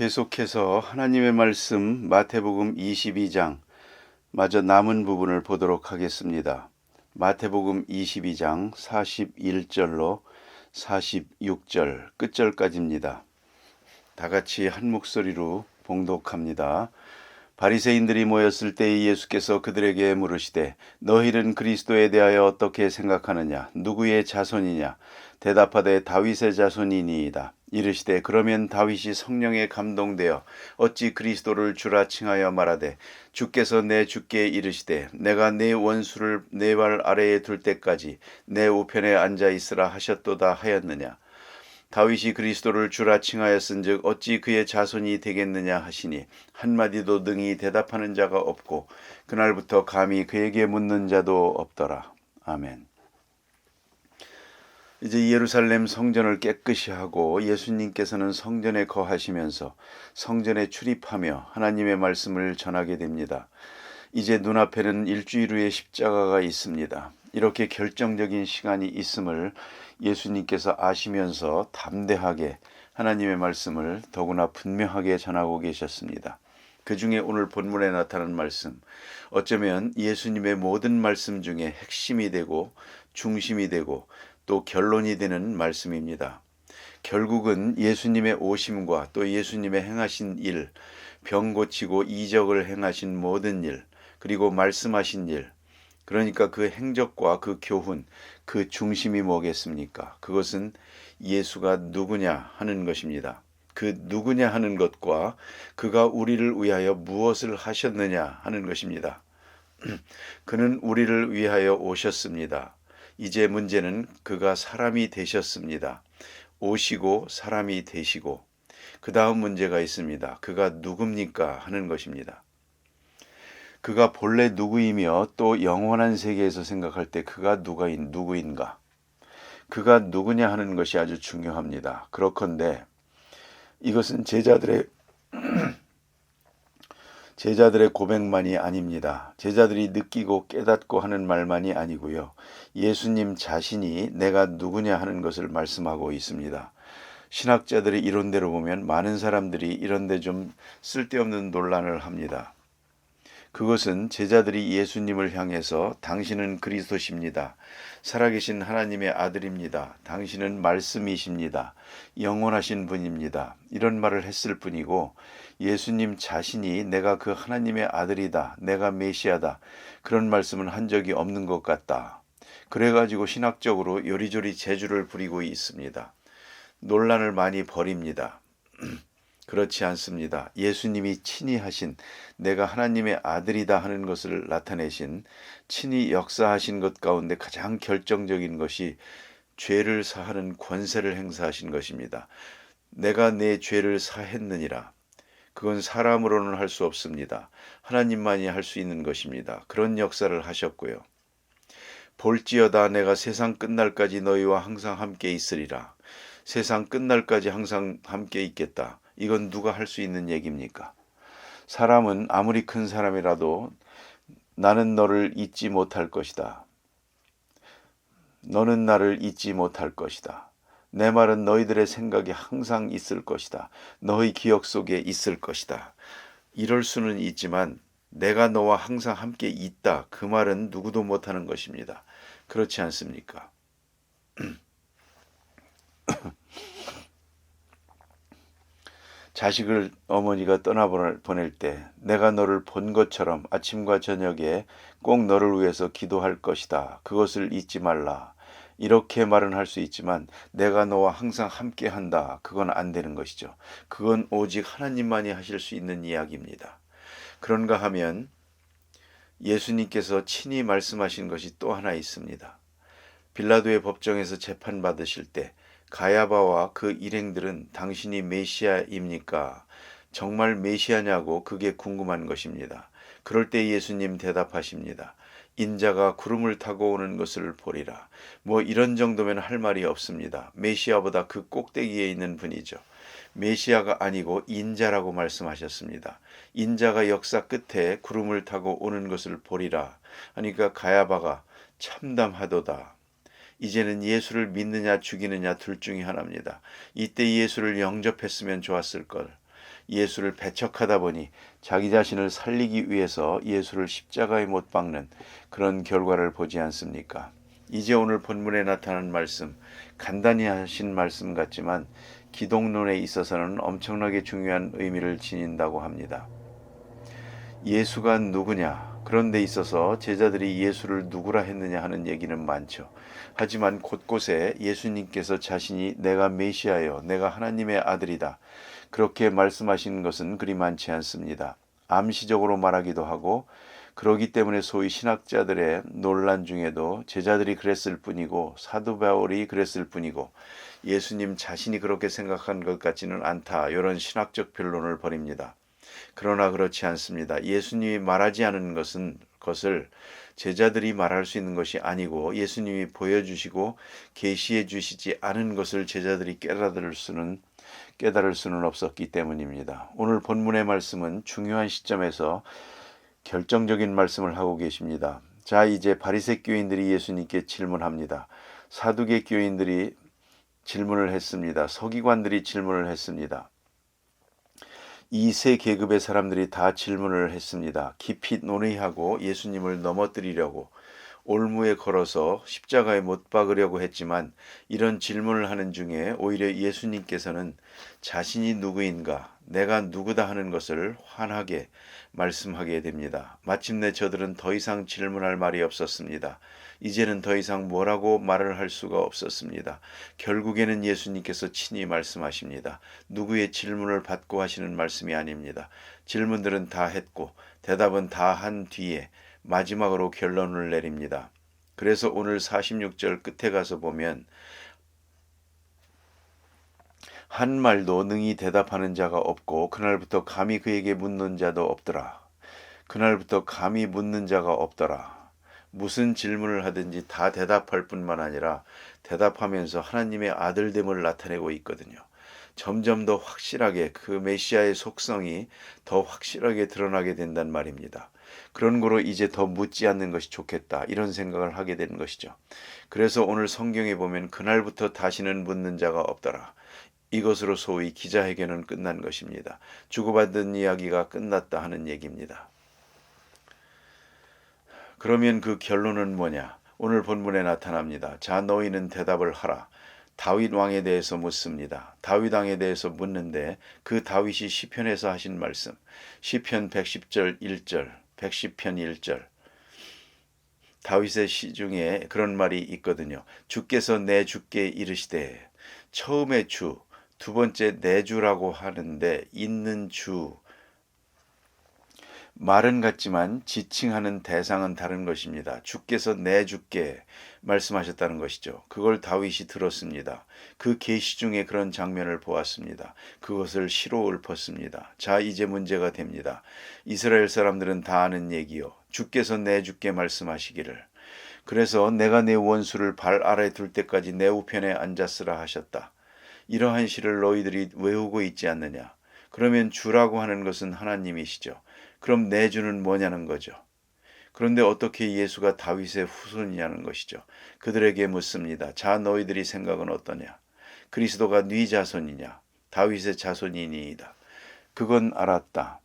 계속해서 하나님의 말씀 마태복음 22장 마저 남은 부분을 보도록 하겠습니다. 마태복음 22장 41절로 46절 끝절까지입니다. 다 같이 한 목소리로 봉독합니다. 바리새인들이 모였을 때 예수께서 그들에게 물으시되 너희는 그리스도에 대하여 어떻게 생각하느냐? 누구의 자손이냐? 대답하되 다윗의 자손이니이다. 이르시되 그러면 다윗이 성령에 감동되어 어찌 그리스도를 주라 칭하여 말하되 주께서 내 주께 이르시되 내가 내 원수를 내 발 아래에 둘 때까지 내 우편에 앉아 있으라 하셨도다 하였느냐? 다윗이 그리스도를 주라 칭하였은즉 어찌 그의 자손이 되겠느냐 하시니 한마디도 능히 대답하는 자가 없고 그날부터 감히 그에게 묻는 자도 없더라. 아멘. 이제 예루살렘 성전을 깨끗이 하고 예수님께서는 성전에 거하시면서 성전에 출입하며 하나님의 말씀을 전하게 됩니다. 이제 눈앞에는 일주일 후에 십자가가 있습니다. 이렇게 결정적인 시간이 있음을 예수님께서 아시면서 담대하게 하나님의 말씀을 더구나 분명하게 전하고 계셨습니다. 그 중에 오늘 본문에 나타난 말씀, 어쩌면 예수님의 모든 말씀 중에 핵심이 되고 중심이 되고 또 결론이 되는 말씀입니다. 결국은 예수님의 오심과 또 예수님의 행하신 일, 병 고치고 이적을 행하신 모든 일, 그리고 말씀하신 일, 그러니까 그 행적과 그 교훈, 그 중심이 뭐겠습니까? 그것은 예수가 누구냐 하는 것입니다. 그 누구냐 하는 것과 그가 우리를 위하여 무엇을 하셨느냐 하는 것입니다. 그는 우리를 위하여 오셨습니다. 이제 문제는 그가 사람이 되셨습니다. 오시고 사람이 되시고 그 다음 문제가 있습니다. 그가 누굽니까 하는 것입니다. 그가 본래 누구이며 또 영원한 세계에서 생각할 때 그가 누구인가? 그가 누구냐 하는 것이 아주 중요합니다. 그렇건대 이것은 제자들의 고백만이 아닙니다. 제자들이 느끼고 깨닫고 하는 말만이 아니고요. 예수님 자신이 내가 누구냐 하는 것을 말씀하고 있습니다. 신학자들의 이론대로 보면 많은 사람들이 이런데 좀 쓸데없는 논란을 합니다. 그것은 제자들이 예수님을 향해서 당신은 그리스도십니다. 살아계신 하나님의 아들입니다. 당신은 말씀이십니다. 영원하신 분입니다. 이런 말을 했을 뿐이고 예수님 자신이 내가 그 하나님의 아들이다. 내가 메시아다. 그런 말씀은 한 적이 없는 것 같다. 그래가지고 신학적으로 요리조리 재주를 부리고 있습니다. 논란을 많이 벌입니다. 그렇지 않습니다. 예수님이 친히 하신 내가 하나님의 아들이다 하는 것을 나타내신 친히 역사하신 것 가운데 가장 결정적인 것이 죄를 사하는 권세를 행사하신 것입니다. 내가 내 죄를 사했느니라. 그건 사람으로는 할 수 없습니다. 하나님만이 할 수 있는 것입니다. 그런 역사를 하셨고요. 볼지어다 내가 세상 끝날까지 너희와 항상 함께 있으리라. 세상 끝날까지 항상 함께 있겠다. 이건 누가 할 수 있는 얘기입니까? 사람은 아무리 큰 사람이라도 나는 너를 잊지 못할 것이다. 너는 나를 잊지 못할 것이다. 내 말은 너희들의 생각에 항상 있을 것이다. 너희 기억 속에 있을 것이다. 이럴 수는 있지만 내가 너와 항상 함께 있다. 그 말은 누구도 못하는 것입니다. 그렇지 않습니까? 자식을 어머니가 떠나보낼 때 내가 너를 본 것처럼 아침과 저녁에 꼭 너를 위해서 기도할 것이다. 그것을 잊지 말라. 이렇게 말은 할 수 있지만 내가 너와 항상 함께 한다. 그건 안 되는 것이죠. 그건 오직 하나님만이 하실 수 있는 이야기입니다. 그런가 하면 예수님께서 친히 말씀하신 것이 또 하나 있습니다. 빌라도의 법정에서 재판받으실 때 가야바와 그 일행들은 당신이 메시아입니까? 정말 메시아냐고 그게 궁금한 것입니다. 그럴 때 예수님 대답하십니다. 인자가 구름을 타고 오는 것을 보리라. 뭐 이런 정도면 할 말이 없습니다. 메시아보다 그 꼭대기에 있는 분이죠. 메시아가 아니고 인자라고 말씀하셨습니다. 인자가 역사 끝에 구름을 타고 오는 것을 보리라. 하니까 가야바가 참담하도다. 이제는 예수를 믿느냐 죽이느냐 둘 중에 하나입니다. 이때 예수를 영접했으면 좋았을 걸. 예수를 배척하다 보니 자기 자신을 살리기 위해서 예수를 십자가에 못 박는 그런 결과를 보지 않습니까? 이제 오늘 본문에 나타난 말씀, 간단히 하신 말씀 같지만 기독론에 있어서는 엄청나게 중요한 의미를 지닌다고 합니다. 예수가 누구냐? 그런 데 있어서 제자들이 예수를 누구라 했느냐 하는 얘기는 많죠. 하지만 곳곳에 예수님께서 자신이 내가 메시아요, 내가 하나님의 아들이다, 그렇게 말씀하시는 것은 그리 많지 않습니다. 암시적으로 말하기도 하고, 그러기 때문에 소위 신학자들의 논란 중에도 제자들이 그랬을 뿐이고 사도 바울이 그랬을 뿐이고 예수님 자신이 그렇게 생각한 것 같지는 않다, 이런 신학적 변론을 벌입니다. 그러나 그렇지 않습니다. 예수님이 말하지 않은 것을 제자들이 말할 수 있는 것이 아니고 예수님이 보여주시고 계시해 주시지 않은 것을 제자들이 깨달을 수는 없었기 때문입니다. 오늘 본문의 말씀은 중요한 시점에서 결정적인 말씀을 하고 계십니다. 자, 이제 바리새 교인들이 예수님께 질문합니다. 사두개 교인들이 질문을 했습니다. 서기관들이 질문을 했습니다. 이 세 계급의 사람들이 다 질문을 했습니다. 깊이 논의하고 예수님을 넘어뜨리려고 올무에 걸어서 십자가에 못 박으려고 했지만 이런 질문을 하는 중에 오히려 예수님께서는 자신이 누구인가, 내가 누구다 하는 것을 환하게 말씀하게 됩니다. 마침내 저들은 더 이상 질문할 말이 없었습니다. 이제는 더 이상 뭐라고 말을 할 수가 없었습니다. 결국에는 예수님께서 친히 말씀하십니다. 누구의 질문을 받고 하시는 말씀이 아닙니다. 질문들은 다 했고 대답은 다 한 뒤에 마지막으로 결론을 내립니다. 그래서 오늘 46절 끝에 가서 보면 한 말도 능히 대답하는 자가 없고 그날부터 감히 그에게 묻는 자도 없더라. 그날부터 감히 묻는 자가 없더라. 무슨 질문을 하든지 다 대답할 뿐만 아니라 대답하면서 하나님의 아들됨을 나타내고 있거든요. 점점 더 확실하게 그 메시아의 속성이 더 확실하게 드러나게 된단 말입니다. 그런 거로 이제 더 묻지 않는 것이 좋겠다, 이런 생각을 하게 되는 것이죠. 그래서 오늘 성경에 보면 그날부터 다시는 묻는 자가 없더라. 이것으로 소위 기자회견은 끝난 것입니다. 주고받은 이야기가 끝났다 하는 얘기입니다. 그러면 그 결론은 뭐냐? 오늘 본문에 나타납니다. 자, 너희는 대답을 하라. 다윗 왕에 대해서 묻습니다. 다윗 왕에 대해서 묻는데 그 다윗이 시편에서 하신 말씀, 시편 110절 1절, 110편 1절, 다윗의 시 중에 그런 말이 있거든요. 주께서 내 주께 이르시되, 처음에 주, 두 번째 내 주라고 하는데 있는 주, 말은 같지만 지칭하는 대상은 다른 것입니다. 주께서 내 주께 말씀하셨다는 것이죠. 그걸 다윗이 들었습니다. 그 계시 중에 그런 장면을 보았습니다. 그것을 시로 읊었습니다. 자, 이제 문제가 됩니다. 이스라엘 사람들은 다 아는 얘기요. 주께서 내 주께 말씀하시기를, 그래서 내가 내 원수를 발 아래 둘 때까지 내 우편에 앉았으라 하셨다. 이러한 시를 너희들이 외우고 있지 않느냐? 그러면 주라고 하는 것은 하나님이시죠. 그럼 내 주는 뭐냐는 거죠. 그런데 어떻게 예수가 다윗의 후손이냐는 것이죠. 그들에게 묻습니다. 자, 너희들이 생각은 어떠냐? 그리스도가 네 자손이냐? 다윗의 자손이니이다. 그건 알았다.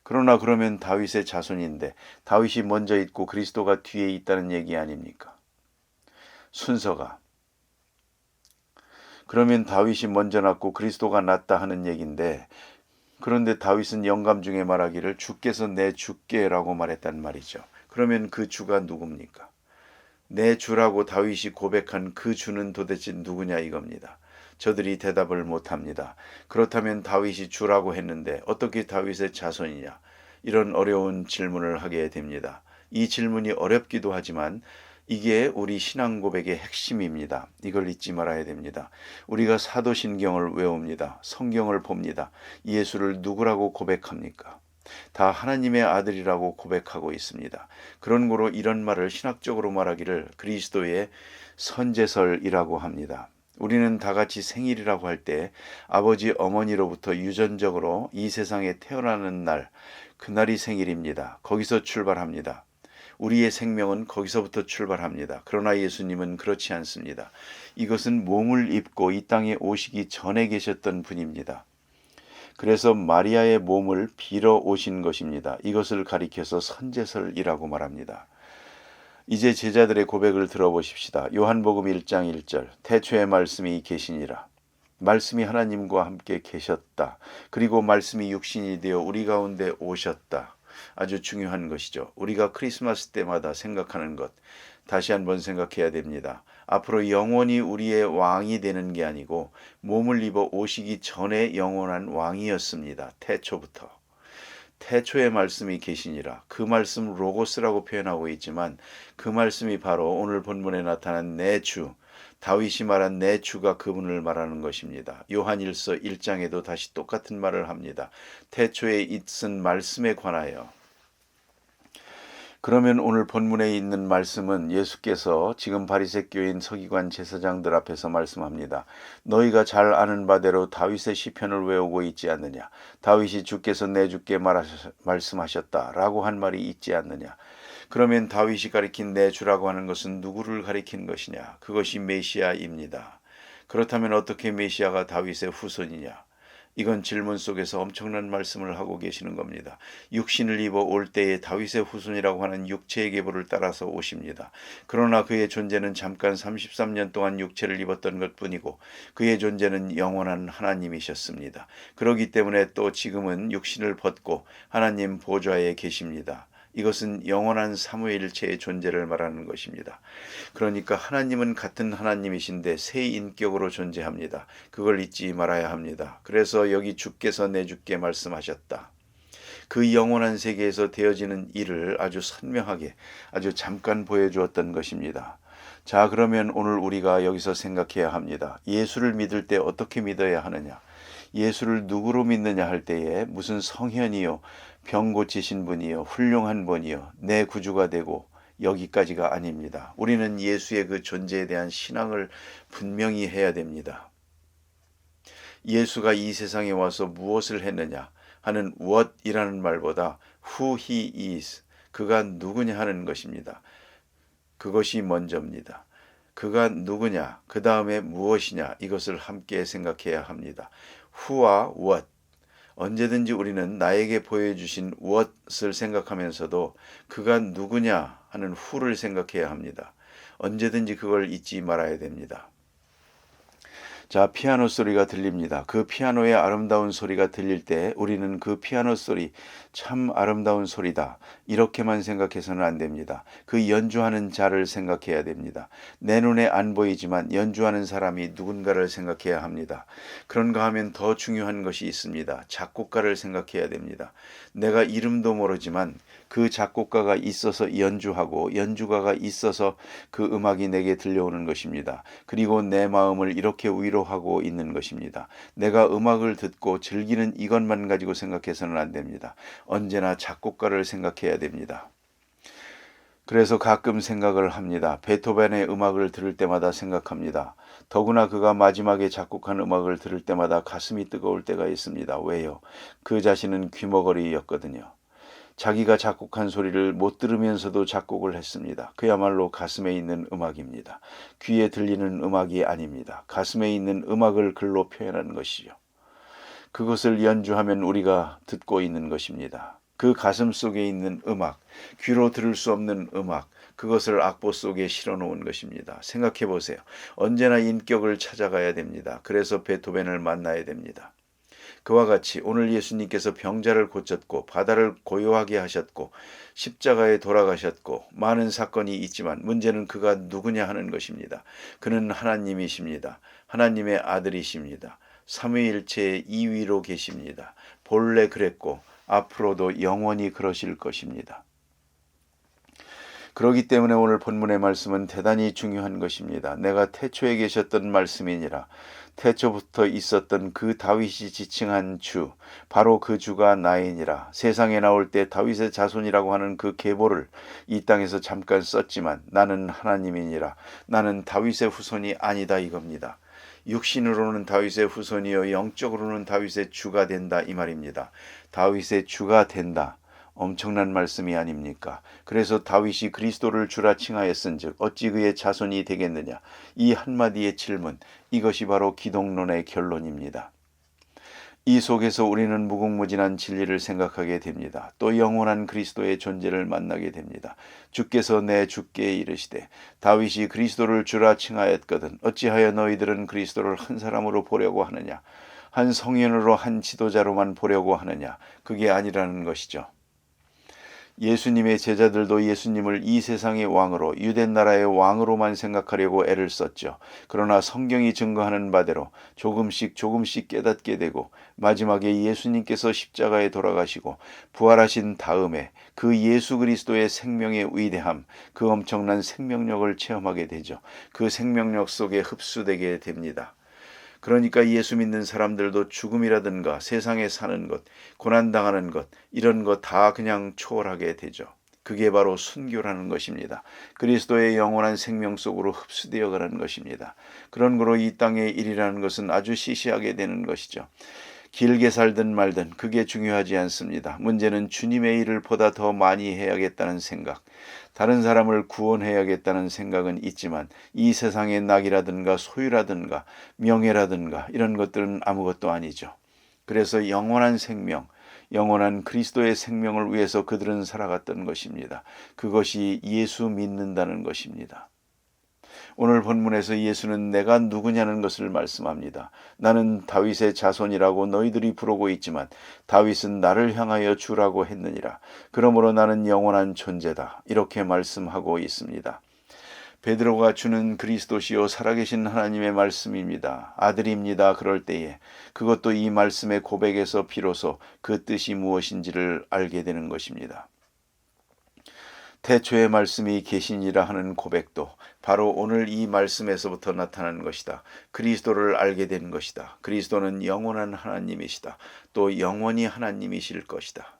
그러나 그러면 다윗의 자손인데 다윗이 먼저 있고 그리스도가 뒤에 있다는 얘기 아닙니까? 순서가. 그러면 다윗이 먼저 났고 그리스도가 낫다 하는 얘기인데, 그런데 다윗은 영감 중에 말하기를 주께서 내 주께라고 말했단 말이죠. 그러면 그 주가 누굽니까? 내 주라고 다윗이 고백한 그 주는 도대체 누구냐 이겁니다. 저들이 대답을 못합니다. 그렇다면 다윗이 주라고 했는데 어떻게 다윗의 자손이냐? 이런 어려운 질문을 하게 됩니다. 이 질문이 어렵기도 하지만 이게 우리 신앙 고백의 핵심입니다. 이걸 잊지 말아야 됩니다. 우리가 사도신경을 외웁니다. 성경을 봅니다. 예수를 누구라고 고백합니까? 다 하나님의 아들이라고 고백하고 있습니다. 그런 거로 이런 말을 신학적으로 말하기를 그리스도의 선제설이라고 합니다. 우리는 다 같이 생일이라고 할 때 아버지 어머니로부터 유전적으로 이 세상에 태어나는 날, 그날이 생일입니다. 거기서 출발합니다. 우리의 생명은 거기서부터 출발합니다. 그러나 예수님은 그렇지 않습니다. 이것은 몸을 입고 이 땅에 오시기 전에 계셨던 분입니다. 그래서 마리아의 몸을 빌어 오신 것입니다. 이것을 가리켜서 선제설이라고 말합니다. 이제 제자들의 고백을 들어보십시다. 요한복음 1장 1절 태초에 말씀이 계시니라. 말씀이 하나님과 함께 계셨다. 그리고 말씀이 육신이 되어 우리 가운데 오셨다. 아주 중요한 것이죠. 우리가 크리스마스 때마다 생각하는 것 다시 한번 생각해야 됩니다. 앞으로 영원히 우리의 왕이 되는 게 아니고 몸을 입어 오시기 전에 영원한 왕이었습니다. 태초부터. 태초의 말씀이 계시니라. 그 말씀 로고스라고 표현하고 있지만 그 말씀이 바로 오늘 본문에 나타난 내 주, 다윗이 말한 내 주가 그분을 말하는 것입니다. 요한일서 1장에도 다시 똑같은 말을 합니다. 태초에 있은 말씀에 관하여. 그러면 오늘 본문에 있는 말씀은 예수께서 지금 바리새교인 서기관 제사장들 앞에서 말씀합니다. 너희가 잘 아는 바대로 다윗의 시편을 외우고 있지 않느냐. 다윗이 주께서 내 주께 말씀하셨다라고 한 말이 있지 않느냐. 그러면 다윗이 가리킨 내 주라고 하는 것은 누구를 가리킨 것이냐. 그것이 메시아입니다. 그렇다면 어떻게 메시아가 다윗의 후손이냐. 이건 질문 속에서 엄청난 말씀을 하고 계시는 겁니다. 육신을 입어 올 때에 다윗의 후손이라고 하는 육체의 계보를 따라서 오십니다. 그러나 그의 존재는 잠깐 33년 동안 육체를 입었던 것뿐이고 그의 존재는 영원한 하나님이셨습니다. 그렇기 때문에 또 지금은 육신을 벗고 하나님 보좌에 계십니다. 이것은 영원한 삼위일체의 존재를 말하는 것입니다. 그러니까 하나님은 같은 하나님이신데 새 인격으로 존재합니다. 그걸 잊지 말아야 합니다. 그래서 여기 주께서 내 주께 말씀하셨다. 그 영원한 세계에서 되어지는 일을 아주 선명하게 아주 잠깐 보여주었던 것입니다. 자, 그러면 오늘 우리가 여기서 생각해야 합니다. 예수를 믿을 때 어떻게 믿어야 하느냐? 예수를 누구로 믿느냐 할 때에 무슨 성현이요, 병 고치신 분이요, 훌륭한 분이요, 내 구주가 되고 여기까지가 아닙니다. 우리는 예수의 그 존재에 대한 신앙을 분명히 해야 됩니다. 예수가 이 세상에 와서 무엇을 했느냐 하는 what이라는 말보다 who he is, 그가 누구냐 하는 것입니다. 그것이 먼저입니다. 그가 누구냐, 그 다음에 무엇이냐, 이것을 함께 생각해야 합니다. who와 what. 언제든지 우리는 나에게 보여주신 what을 생각하면서도 그가 누구냐 하는 who를 생각해야 합니다. 언제든지 그걸 잊지 말아야 됩니다. 자, 피아노 소리가 들립니다. 그 피아노의 아름다운 소리가 들릴 때 우리는 그 피아노 소리 참 아름다운 소리다. 이렇게만 생각해서는 안 됩니다. 그 연주하는 자를 생각해야 됩니다. 내 눈에 안 보이지만 연주하는 사람이 누군가를 생각해야 합니다. 그런가 하면 더 중요한 것이 있습니다. 작곡가를 생각해야 됩니다. 내가 이름도 모르지만 그 작곡가가 있어서 연주하고 연주가가 있어서 그 음악이 내게 들려오는 것입니다. 그리고 내 마음을 이렇게 위로하고 있는 것입니다. 내가 음악을 듣고 즐기는 이것만 가지고 생각해서는 안 됩니다. 언제나 작곡가를 생각해야 됩니다. 그래서 가끔 생각을 합니다. 베토벤의 음악을 들을 때마다 생각합니다. 더구나 그가 마지막에 작곡한 음악을 들을 때마다 가슴이 뜨거울 때가 있습니다. 왜요? 그 자신은 귀머거리였거든요. 자기가 작곡한 소리를 못 들으면서도 작곡을 했습니다. 그야말로 가슴에 있는 음악입니다. 귀에 들리는 음악이 아닙니다. 가슴에 있는 음악을 글로 표현하는 것이죠. 그것을 연주하면 우리가 듣고 있는 것입니다. 그 가슴 속에 있는 음악, 귀로 들을 수 없는 음악, 그것을 악보 속에 실어놓은 것입니다. 생각해 보세요. 언제나 인격을 찾아가야 됩니다. 그래서 베토벤을 만나야 됩니다. 그와 같이 오늘 예수님께서 병자를 고쳤고 바다를 고요하게 하셨고 십자가에 돌아가셨고 많은 사건이 있지만 문제는 그가 누구냐 하는 것입니다. 그는 하나님이십니다. 하나님의 아들이십니다. 삼위일체의 2위로 계십니다. 본래 그랬고 앞으로도 영원히 그러실 것입니다. 그렇기 때문에 오늘 본문의 말씀은 대단히 중요한 것입니다. 내가 태초에 계셨던 말씀이니라. 태초부터 있었던 그 다윗이 지칭한 주, 바로 그 주가 나이니라. 세상에 나올 때 다윗의 자손이라고 하는 그 계보를 이 땅에서 잠깐 썼지만 나는 하나님이니라. 나는 다윗의 후손이 아니다 이겁니다. 육신으로는 다윗의 후손이요 영적으로는 다윗의 주가 된다 이 말입니다. 다윗의 주가 된다. 엄청난 말씀이 아닙니까? 그래서 다윗이 그리스도를 주라 칭하였은즉 어찌 그의 자손이 되겠느냐? 이 한마디의 질문, 이것이 바로 기독론의 결론입니다. 이 속에서 우리는 무궁무진한 진리를 생각하게 됩니다. 또 영원한 그리스도의 존재를 만나게 됩니다. 주께서 내 주께 이르시되 다윗이 그리스도를 주라 칭하였거든 어찌하여 너희들은 그리스도를 한 사람으로 보려고 하느냐, 한 성인으로 한 지도자로만 보려고 하느냐. 그게 아니라는 것이죠. 예수님의 제자들도 예수님을 이 세상의 왕으로, 유대 나라의 왕으로만 생각하려고 애를 썼죠. 그러나 성경이 증거하는 바대로 조금씩 깨닫게 되고 마지막에 예수님께서 십자가에 돌아가시고 부활하신 다음에 그 예수 그리스도의 생명의 위대함, 그 엄청난 생명력을 체험하게 되죠. 그 생명력 속에 흡수되게 됩니다. 그러니까 예수 믿는 사람들도 죽음이라든가 세상에 사는 것, 고난당하는 것, 이런 것 다 그냥 초월하게 되죠. 그게 바로 순교라는 것입니다. 그리스도의 영원한 생명 속으로 흡수되어 가는 것입니다. 그런 거로 이 땅의 일이라는 것은 아주 시시하게 되는 것이죠. 길게 살든 말든 그게 중요하지 않습니다. 문제는 주님의 일을 보다 더 많이 해야겠다는 생각, 다른 사람을 구원해야겠다는 생각은 있지만 이 세상의 낙이라든가 소유라든가 명예라든가 이런 것들은 아무것도 아니죠. 그래서 영원한 생명, 영원한 그리스도의 생명을 위해서 그들은 살아갔던 것입니다. 그것이 예수 믿는다는 것입니다. 오늘 본문에서 예수는 내가 누구냐는 것을 말씀합니다. 나는 다윗의 자손이라고 너희들이 부르고 있지만 다윗은 나를 향하여 주라고 했느니라. 그러므로 나는 영원한 존재다. 이렇게 말씀하고 있습니다. 베드로가 주는 그리스도시요 살아계신 하나님의 말씀입니다. 아들입니다. 그럴 때에 그것도 이 말씀의 고백에서 비로소 그 뜻이 무엇인지를 알게 되는 것입니다. 태초의 말씀이 계시니라 하는 고백도 바로 오늘 이 말씀에서부터 나타나는 것이다. 그리스도를 알게 된 것이다. 그리스도는 영원한 하나님이시다. 또 영원히 하나님이실 것이다.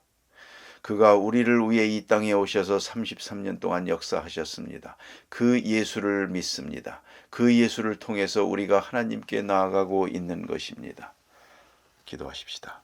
그가 우리를 위해 이 땅에 오셔서 33년 동안 역사하셨습니다. 그 예수를 믿습니다. 그 예수를 통해서 우리가 하나님께 나아가고 있는 것입니다. 기도하십시다.